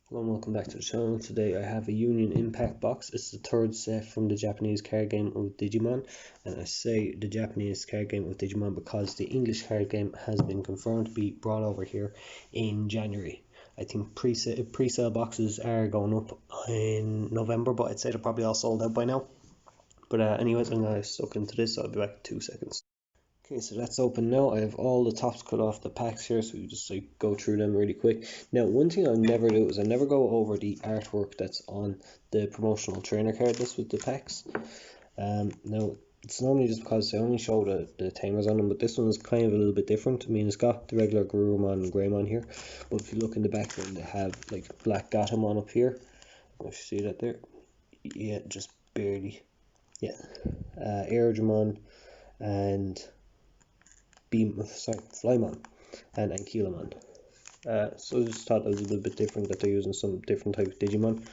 Hello and welcome back to the channel. Today I have a Union Impact box. It's the third set from the Japanese card game of Digimon, and I say the Japanese card game of Digimon because the English card game has been confirmed to be brought over here in January. I think pre-sale boxes are going up in November, but I'd say they're probably all sold out by now. But anyways, I'm going to suck into this, so I'll be back in 2 seconds. Okay, so that's open now. I have all the tops cut off the packs here, so we just go through them really quick. Now, one thing I'll never do is I never go over the artwork that's on the promotional trainer card list with the packs. Now it's normally just because they only show the tamers on them, but this one is kind of a little bit different. I mean, it's got the regular Garurumon and Greymon here, but if you look in the background, they have like Black Gatomon up here. If you see that there, yeah, just barely. Yeah, Airdramon and Flymon and Ankylamon. So I just thought it was a little bit different that they're using some different type of Digimon.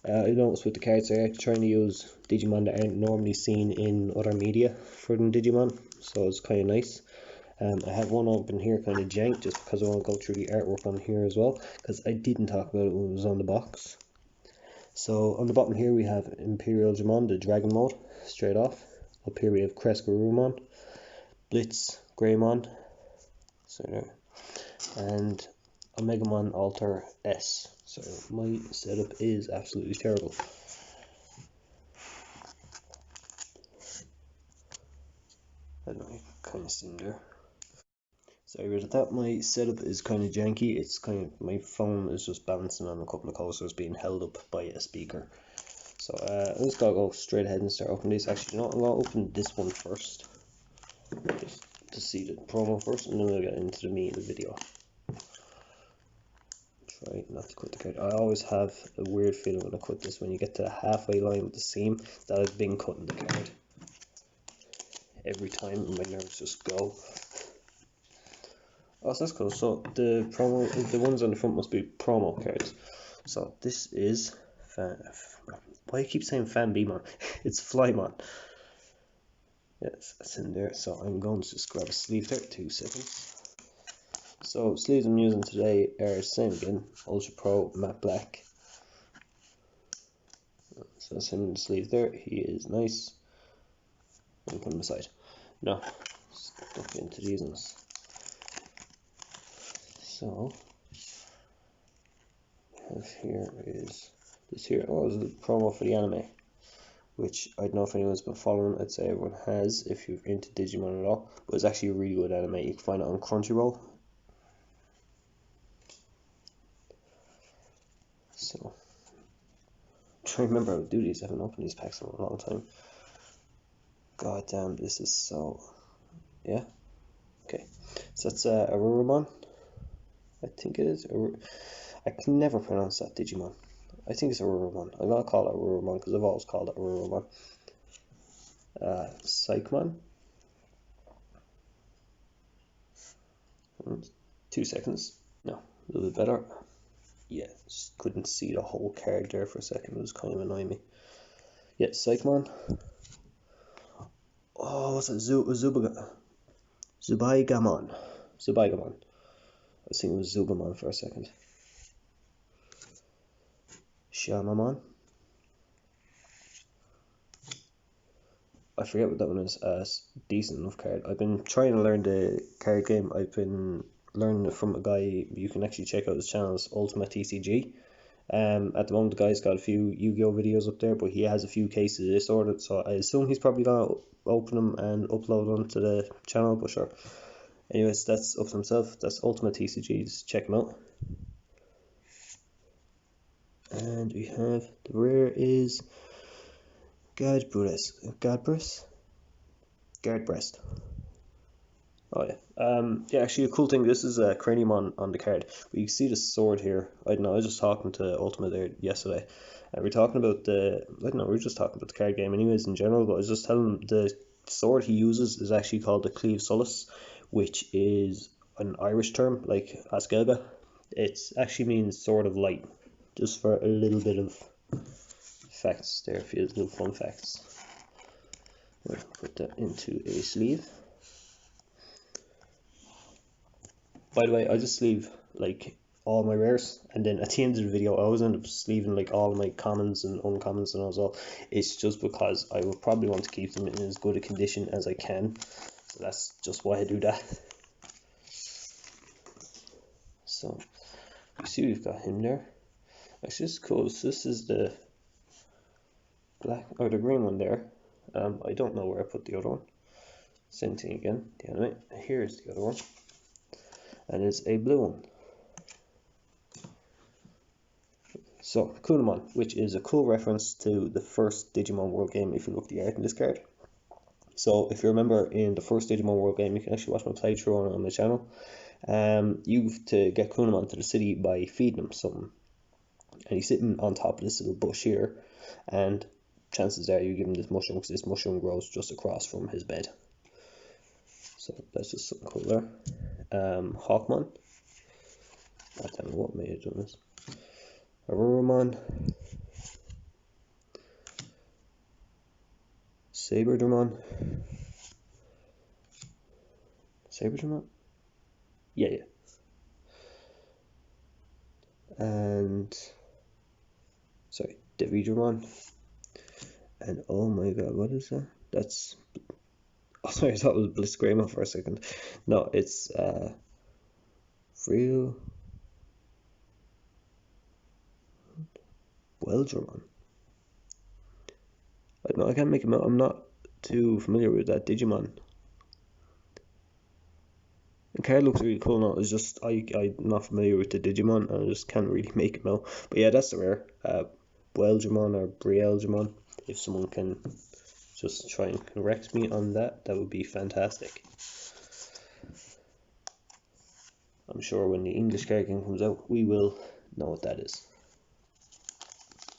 I noticed with the cards they're trying to use Digimon that aren't normally seen in other media for them Digimon, so it's kind of nice. I have one open here kind of jank just because I want to go through the artwork on here as well, because I didn't talk about it when it was on the box. So on the bottom here we have Imperial Jamon, the Dragon mode, straight off. Up here we have Crest Garurumon, Blitz Greymon, so there, and Omegamon Alter S. So my setup is absolutely terrible. I don't know, you can kind of see there. Sorry about that, my setup is kind of janky. It's kind of, my phone is just balancing on a couple of coasters being held up by a speaker. So I'm just gonna go straight ahead and start opening this. Actually, you know what, I'm gonna open this one first, just to see the promo first, and then we'll get into the meat of the video. Try not to cut the card. I always have a weird feeling when I cut this, when you get to the halfway line with the seam, that I've been cutting the card. Every time my nerves just go. Oh, so that's cool. So the ones on the front must be promo cards. So this is why do I keep saying Fanbimon? It's Flymon. Yes, that's in there. So I'm going to just grab a sleeve there. 2 seconds. So sleeves I'm using today are same again, Ultra Pro Matte Black. So that's him in the sleeve there. He is nice. I'm put him aside. No, stuck into these ones. So here is this here. Oh, it's a promo for the anime, which I don't know if anyone's been following. I'd say everyone has if you're into Digimon at all. But it's actually a really good anime. You can find it on Crunchyroll. So try to remember how to do these. I haven't opened these packs in a long time. God damn, this is so, yeah. Okay, so that's Arurumon. I think it is. I can never pronounce that Digimon. I think it's Arurumon. I'm gonna call it Arurumon because I've always called it Arurumon. Psychmon. 2 seconds. No, a little bit better. Yeah, just couldn't see the whole card there for a second. It was kind of annoying me. Yeah, Psychmon. Oh, what's it? Zubaigamon. Zubaigamon. I was thinking it was Zugamon for a second. Shamamon. I forget what that one is. Decent enough card. I've been trying to learn the card game. I've been learning it from a guy. You can actually check out his channel's Ultimate TCG. At the moment, the guy's got a few Yu-Gi-Oh videos up there, but he has a few cases of this ordered, so I assume he's probably gonna open them and upload them to the channel. But sure. Anyways, that's up to himself. That's Ultimate TCG. Just check him out. And we have the rare is Guardbreast. Oh yeah. Yeah, actually a cool thing, this is a Cranium on the card. But you can see the sword here. I don't know, I was just talking to Ultimate there yesterday. We're talking about we were just talking about the card game anyways in general, but I was just telling him the sword he uses is actually called the Cleave Solace, which is an Irish term, like Askelga. It actually means sword of light. Just for a little bit of facts there, a few little fun facts. We'll put that into a sleeve. By the way, I just sleeve like all my rares, and then at the end of the video I always end up just leaving like all my commons and uncommons and all. It's just because I would probably want to keep them in as good a condition as I can, so that's just why I do that. So you see we've got him there. Actually, this is cool. So this is the black or the green one there. I don't know where I put the other one. Same thing again, the enemy. Here's the other one, and it's a blue one. So Kunamon, which is a cool reference to the first Digimon World game if you look at the art in this card. So if you remember in the first Digimon World game, you can actually watch my playthrough on my channel. You have to get Kunamon to the city by feeding him something. And he's sitting on top of this little bush here, and chances are you give him this mushroom, because this mushroom grows just across from his bed. So that's just something cool there. Hawkmon. I don't know what may have done this. Arurumon. Saberdramon. Saberdramon? Yeah. And sorry, Devidramon. And oh my god, what is that? That's, oh sorry, I thought it was Blitzgramon for a second. No, it's Real Weldramon. I don't know, I can't make him out. I'm not too familiar with that Digimon. The card looks really cool now. It's just I'm not familiar with the Digimon, and I just can't really make him out. But yeah, that's the rare. Weldramon or Brielgemon. If someone can just try and correct me on that, that would be fantastic. I'm sure when the English card game comes out, we will know what that is.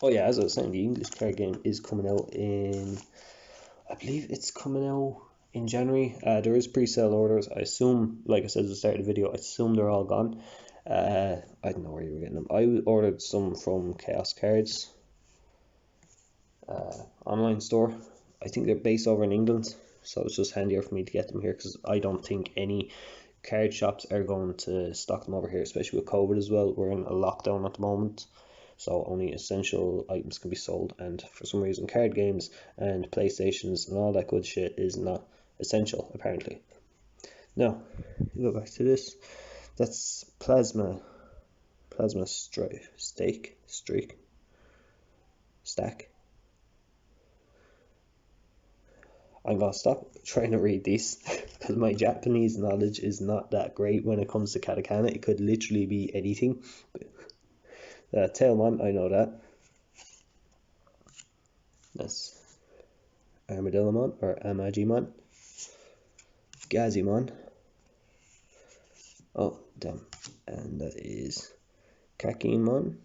Oh yeah, as I was saying, the English card game is coming out in, I believe it's coming out in January. There is pre-sale orders. I assume, like I said at the start of the video, I assume they're all gone. I don't know where you were getting them. I ordered some from Chaos Cards online store. I think they're based over in England, so it's just handier for me to get them here, because I don't think any card shops are going to stock them over here, especially with COVID as well. We're in a lockdown at the moment, so only essential items can be sold, and for some reason card games and PlayStations and all that good shit is not essential apparently. Now go back to this. That's plasma stack. I'm gonna stop trying to read these because my Japanese knowledge is not that great when it comes to katakana. It could literally be anything. Tailmon, I know that. That's Armadillomon or Amagimon. Gazimon. Oh, damn. And that is Kakimon.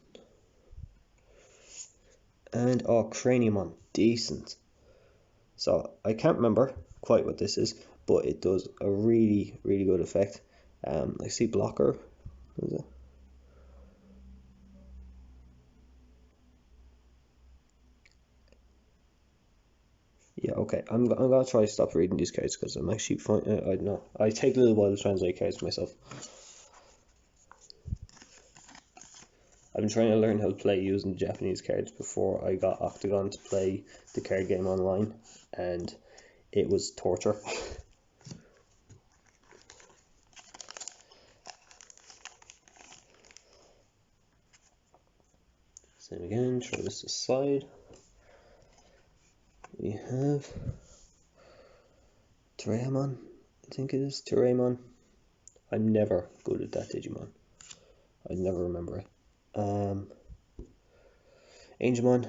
And oh, Craniumon. Decent. So I can't remember quite what this is, but it does a really, really good effect. I see blocker. What is it? Yeah, okay. I'm gonna try to stop reading these cards because I'm actually fine. I don't know. I take a little while to translate cards myself. I've been trying to learn how to play using Japanese cards before I got Octagon to play the card game online, and it was torture. Same again, throw this aside. We have Doraemon, I think it is, Doraemon. I'm never good at that Digimon. I never remember it. Angemon,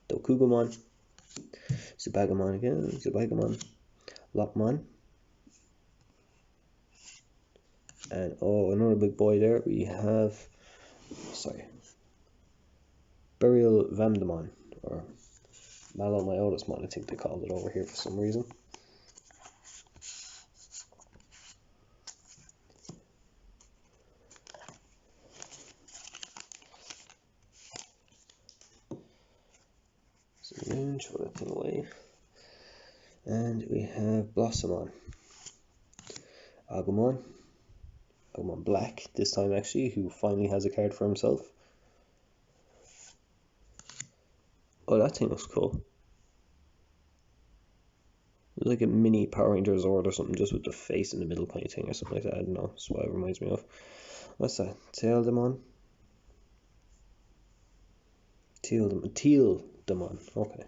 Dokugomon, Zubagamon again, Zubagamon, Lopmon, and oh, another big boy there. We have, Burial Vamdemon, or Malomyotismon, I think they called it over here for some reason. So again, throw that thing away. And we have Blossomon, Agumon, Pokemon Black this time actually, who finally has a card for himself. Oh, that thing looks cool. It's like a mini Power Rangers Zord or something, just with the face in the middle kind of thing or something like that. I don't know, that's what it reminds me of. What's that? Tealdemon? Tealdemon, okay.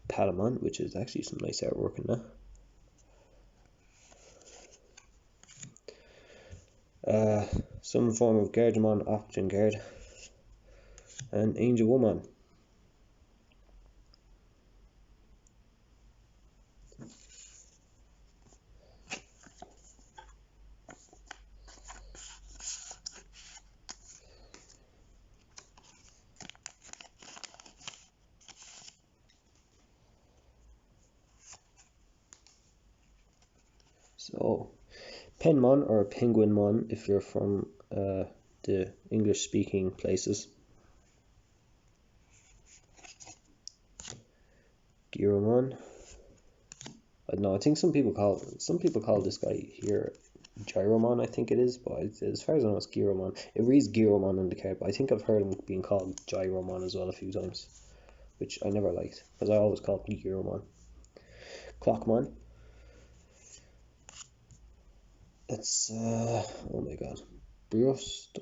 Patamon, which is actually some nice artwork in that. Some form of Guardamon, Oxygen Guard, and Angel Woman. So, Penmon or Penguinmon if you're from the English speaking places. Gyromon. I don't know, I think some people call this guy here Gyromon, I think it is, but as far as I know it's Gyromon. It reads Gyromon on the card, but I think I've heard him being called Gyromon as well a few times, which I never liked, because I always called him Gyromon. Clockmon. It's oh my god. Brust.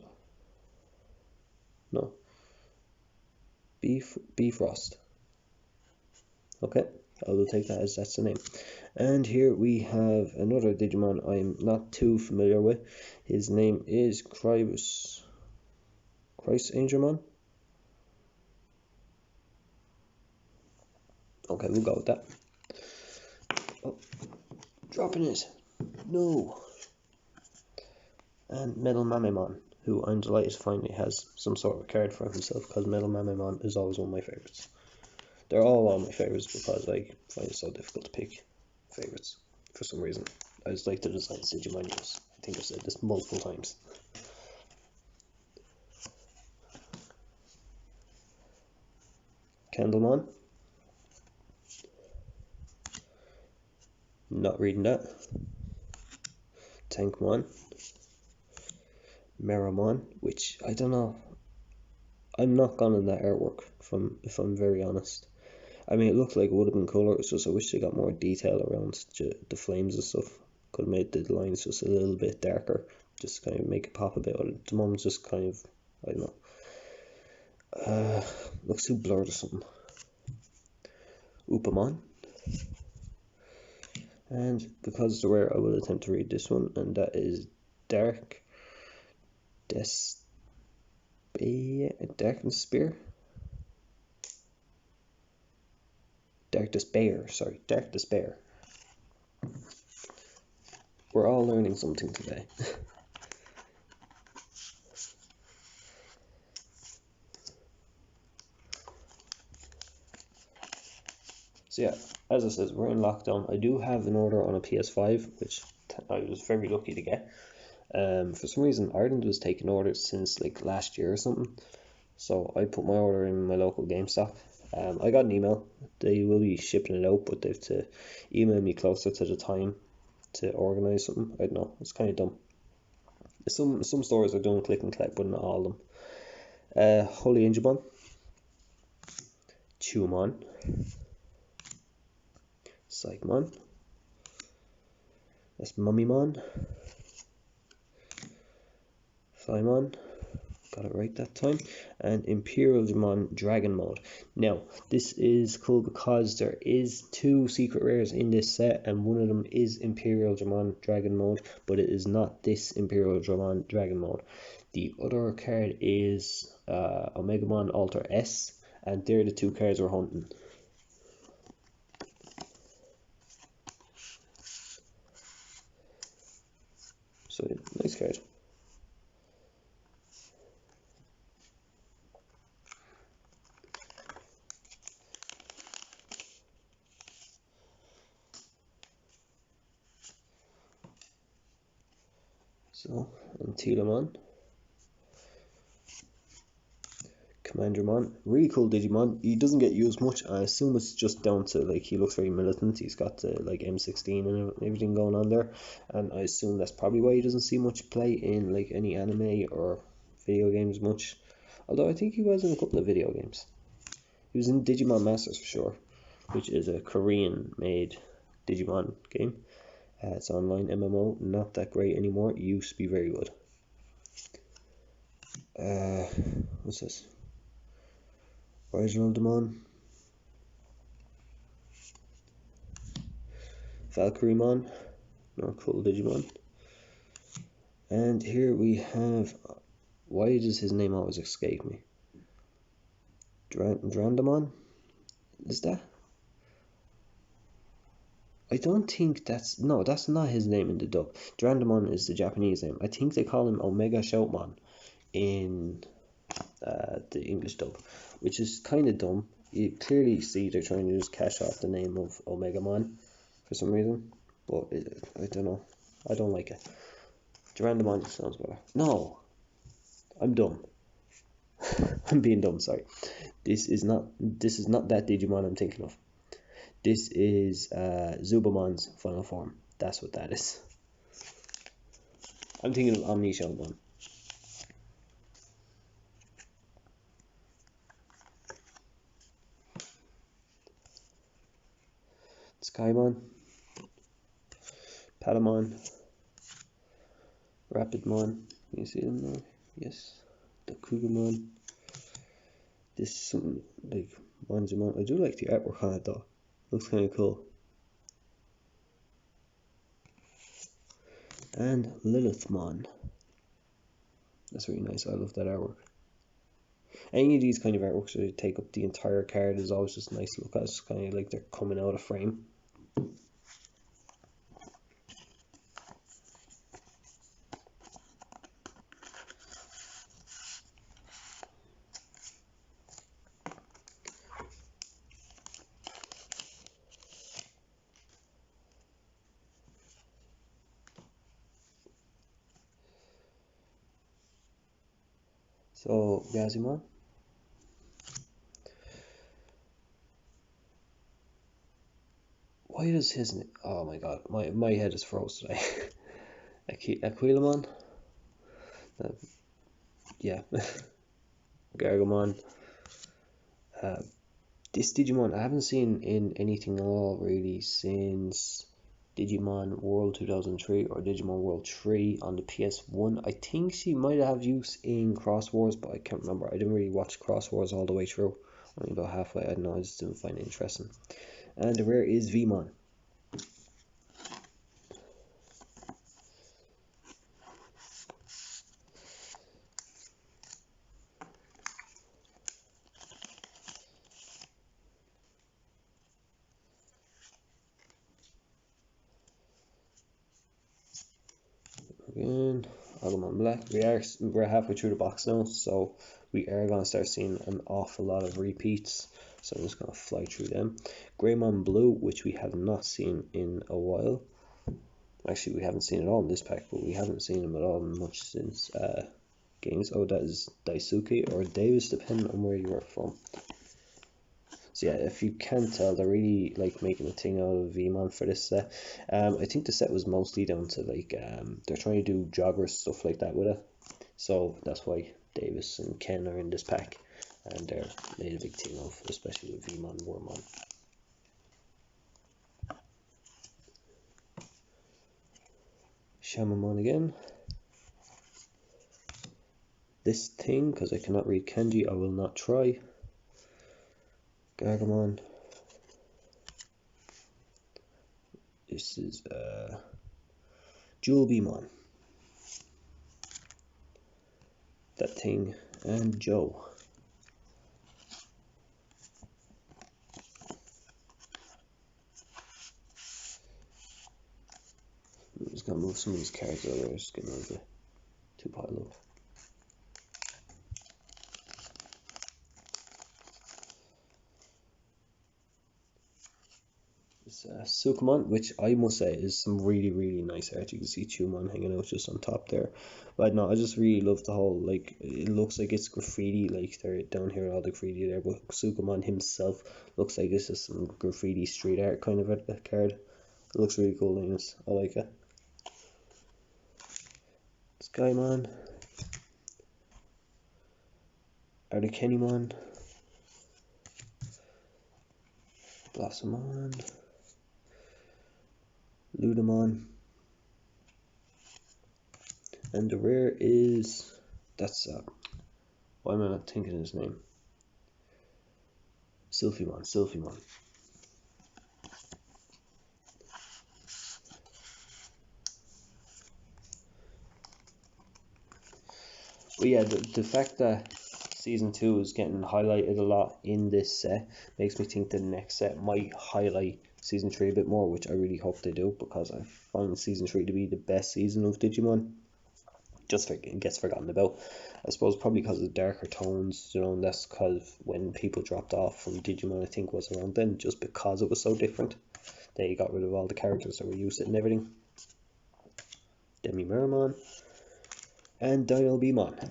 No. Bifrost. Okay, I will take that as that's the name. And here we have another Digimon I'm not too familiar with. His name is Christ Angelmon. Okay, we'll go with that. Oh, dropping it. No. And Metal Mamemon, who I'm delighted finally has some sort of card for himself, because Metal Mamemon is always one of my favourites. They're all my favourites because I find it so difficult to pick favourites for some reason. I just like the designs Digimon use. I think I've said this multiple times. Candlemon. Not reading that. Tankmon. Meramon, which I don't know. I'm not gone on that artwork, if I'm very honest. I mean, it looked like it would have been cooler. It's just I wish they got more detail around the flames and stuff. Could have made the lines just a little bit darker, just kind of make it pop a bit. At the moment, just kind of, I don't know. Looks too blurred or something. Upamon. And because it's rare, I will attempt to read this one, and that is Dark Despair. Sorry, Dark Despair. We're all learning something today. So yeah, as I said, we're in lockdown. I do have an order on a PS5, which I was very lucky to get. For some reason, Ireland was taking orders since like last year or something. So I put my order in my local GameStop. I got an email. They will be shipping it out, but they have to email me closer to the time to organise something. I don't know. It's kind of dumb. Some stores are doing click and collect, but not all of them. Holy Angelmon. Chewmon. Psychmon. That's Mummymon. Flymon. Got it right that time. And Imperial Digimon Dragon Mode. Now, this is cool because there is 2 secret rares in this set, and one of them is Imperial Digimon Dragon Mode, but it is not this Imperial Digimon Dragon Mode. The other card is Omegamon Alter S, and they're the 2 cards we're hunting. So, nice card. So, Antilamon, Commandramon. Really cool Digimon. He doesn't get used much. I assume it's just down to like he looks very militant. He's got the like M16 and everything going on there, and I assume that's probably why he doesn't see much play in like any anime or video games much. Although I think he was in a couple of video games. He was in Digimon Masters for sure, which is a Korean-made Digimon game. It's online MMO, not that great anymore. It used to be very good. What's this? Original Demon, Valkyriemon, another cool Digimon. And here we have, why does his name always escape me? Drandamon? Is that? I don't think that's, no, that's not his name in the dub. Drandamon is the Japanese name. I think they call him Omega Shoutmon in the English dub, which is kind of dumb. You clearly see they're trying to just cash off the name of Omegamon for some reason, but I don't know. I don't like it. Durandamon just sounds better. No, I'm dumb. I'm being dumb. Sorry. This is not that Digimon I'm thinking of. This is Zubamon's final form. That's what that is. I'm thinking of Omni Shoutmon. Skymon, Patamon, Rapidmon. Can you see them now? Yes. The Kugamon. This is something like Monzumon. I do like the artwork on it though. Looks kind of cool. And Lilithmon. That's really nice. I love that artwork. Any of these kind of artworks that take up the entire card is always just nice to look at. It's kind of like they're coming out of frame. So, Yazimon. Why does his name... Oh my god, my head is froze today. Aquilamon? Yeah. Gargomon. This Digimon I haven't seen in anything at all really since Digimon World 2003 or Digimon World 3 on the PS1. I think she might have use in Cross Wars, but I can't remember. I didn't really watch Cross Wars all the way through. Only about halfway. I don't know, I just didn't find it interesting. And the rare is Vmon. Again, Agumon Black. We're halfway through the box now, so we are gonna start seeing an awful lot of repeats. So I'm just gonna fly through them. Greymon Blue, which we have not seen in a while. Actually, we haven't seen it all in this pack, but we haven't seen him at all much since games. Oh, that is Daisuke or Davis, depending on where you are from. So yeah, if you can't tell, they're really like making a thing out of Vmon for this set. I think the set was mostly down to like they're trying to do joggers, stuff like that with it. So that's why Davis and Ken are in this pack, and they're made a big thing of, especially with Vmon and Wormmon. Shamamon again. This thing, because I cannot read kanji, I will not try. Gargomon. This is Jewel Beamon. That thing, and Joe. I'm just gonna move some of these cards out there, just getting a little bit too piled up. is Sukumon, which I must say is some really nice art. You can see Chumon hanging out just on top there. But no, I just really love the whole, like, it looks like it's graffiti, like they're down here, all the graffiti there, but Sukumon himself looks like it's just some graffiti street art kind of a card. It looks really cool, Linus. I like it. Skymon, Articanimon, Blossomon, Ludamon, and the rare is, that's, why am I not thinking his name? Sylphimon. But yeah, the fact that Season 2 is getting highlighted a lot in this set makes me think the next set might highlight Season 3 a bit more, which I really hope they do, because I find Season 3 to be the best season of Digimon. Just gets forgotten about. I suppose probably because of darker tones, you know, and that's because when people dropped off from Digimon, I think was around then, just because it was so different. They got rid of all the characters that were used and everything. Demi-Miramon and Dino-Beamon.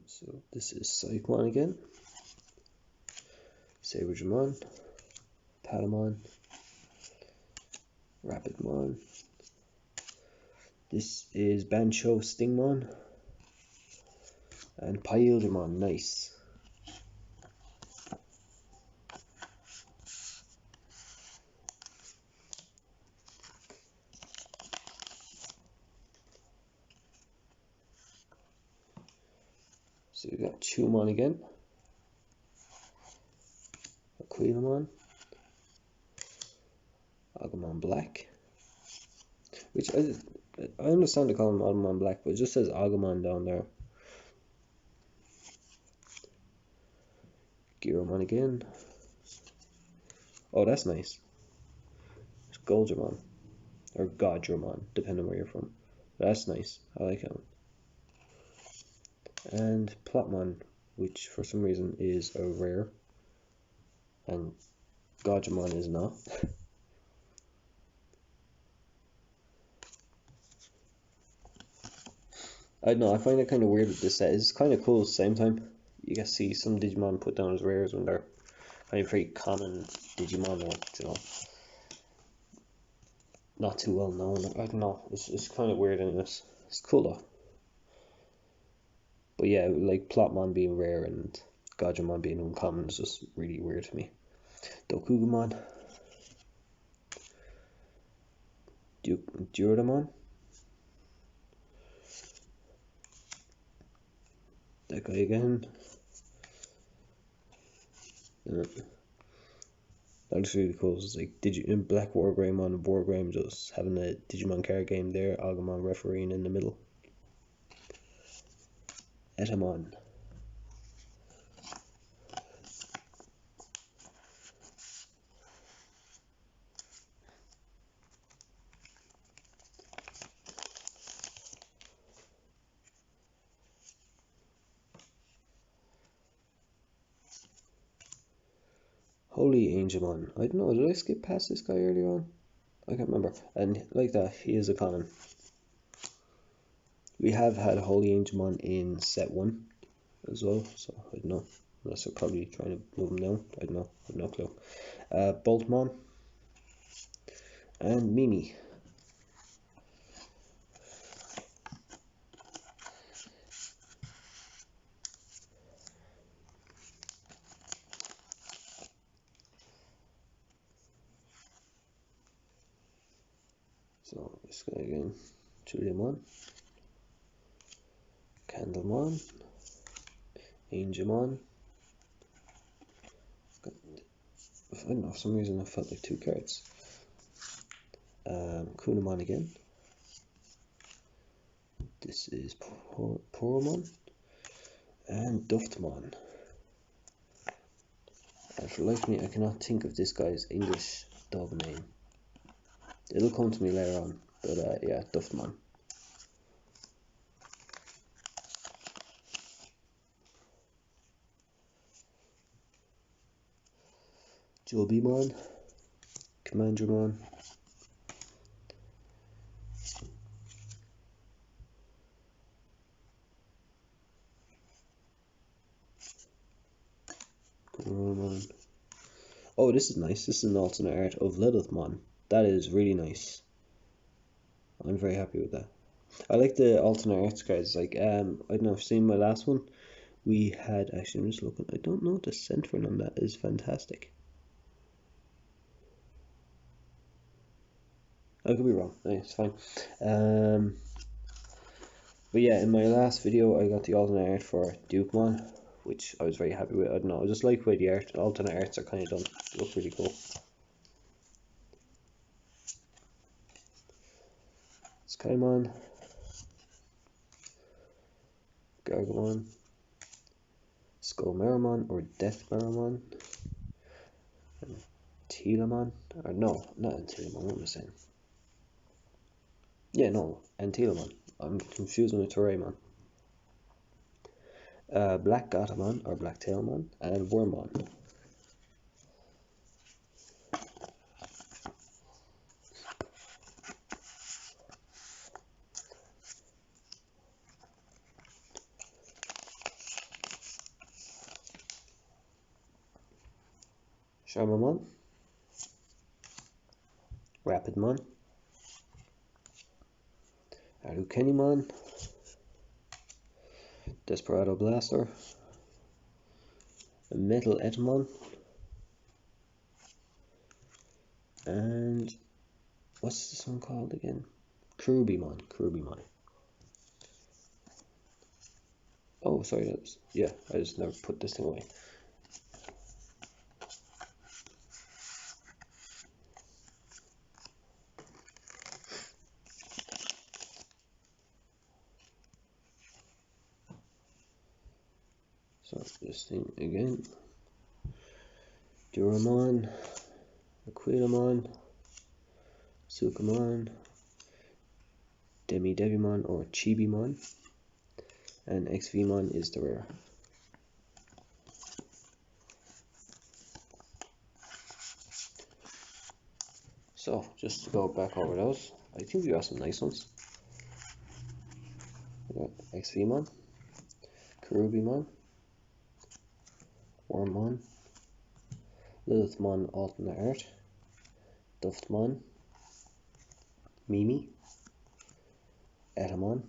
So this is Psychmon again, Saberjamon, Patamon, Rapidmon. This is Bancho Stingmon and Pyildramon. Nice. So we got Chumon again, Aquilamon, Agumon Black, which I understand they call him Agumon Black, but it just says Agumon down there. Giromon again. Oh, that's nice. It's Goldramon, or Godramon, depending on where you're from. That's nice. I like him. And Plotmon, which for some reason is a rare, and Godramon is not. I don't know, I find it kind of weird with this set. It's kind of cool at the same time. You can see some Digimon put down as rares when they're kind of very common Digimon, or, you know, not too well known. I don't know, it's kind of weird, and it's cool though. But yeah, like Plotmon being rare and Godramon being uncommon is just really weird to me. Dokugumon, Duradamon, that guy again. That looks really cool. It's like Black Wargreymon and Wargreym just having a Digimon card game there. Agumon refereeing in the middle. Etamon. Holy Angelmon. I don't know, did I skip past this guy earlier on? I can't remember. And like that, he is a common. We have had Holy Angelmon in set 1 as well, so I don't know. Unless they're probably trying to move him down. I don't know. I have no clue. Boltmon and Mimi. So this guy again. Juliamon, Candlemon, Angelmon. I don't know, for some reason I felt like 2 cards. Kunamon again. This is Poromon and Duftmon. And for the life of me, I cannot think of this guy's English dub name. It'll come to me later on, but yeah, Duftmon. Jobimon, Commandramon, Goromon. Oh, this is nice. This is an alternate art of Lilithmon. That is really nice. I'm very happy with that. I like the alternate arts cards. Like, I don't know if you've seen my last one. We had, actually, I'm just looking. I don't know, the centering on that is fantastic. I could be wrong. It's fine. But yeah, in my last video, I got the alternate art for Dukemon, which I was very happy with. I don't know, I just like the way the alternate arts are kind of done. They look really cool. Skymon, Gargamon, Skullmeramon or Deathmeramon, and Telamon, or no, not Antilamon, what am I saying? Yeah, no, Antilamon. I'm confusing with Toraemon. Black Gotamon or Black Tailmon, and Wormmon. Sharmamon, Rapidmon, Arukenimon, Desperado Blaster, Metal Etamon, and what's this one called again? Kurubimon. Oh, sorry, yeah, I just never put this thing away. So this thing again. Duramon, Aquilamon, Sukamon, Devimon or Chibimon, and XVmon is the rare. So just to go back over those, I think we got some nice ones. We got XVmon, Kurubimon, Wormmon, Lilithmon alternate art, Duftmon, Mimi, Etamon,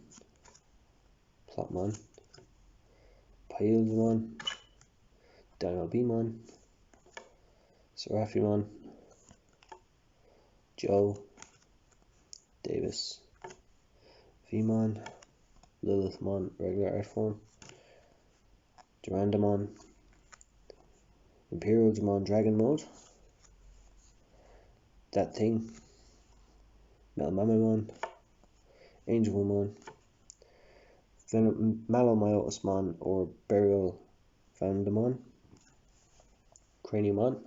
Plotmon, Paildamon, Dinobimon, Seraphimon, Joe, Davis, Vmon, Lilithmon regular art form, Durandamon, Imperial Demon Dragon mode, that thing, Melmamamon, Angelmon, Malomyotismon or Burial Vandamon, Craniumon,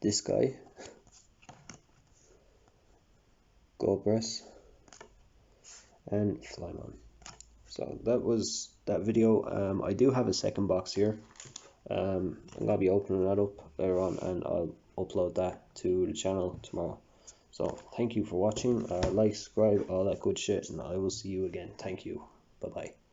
this guy, Goldbreast, and Flymon. So that was that video. I do have a second box here. I'm gonna be opening that up later on, and I'll upload that to the channel tomorrow. So thank you for watching. Like, subscribe, all that good shit, and I will see you again. Thank you. Bye bye.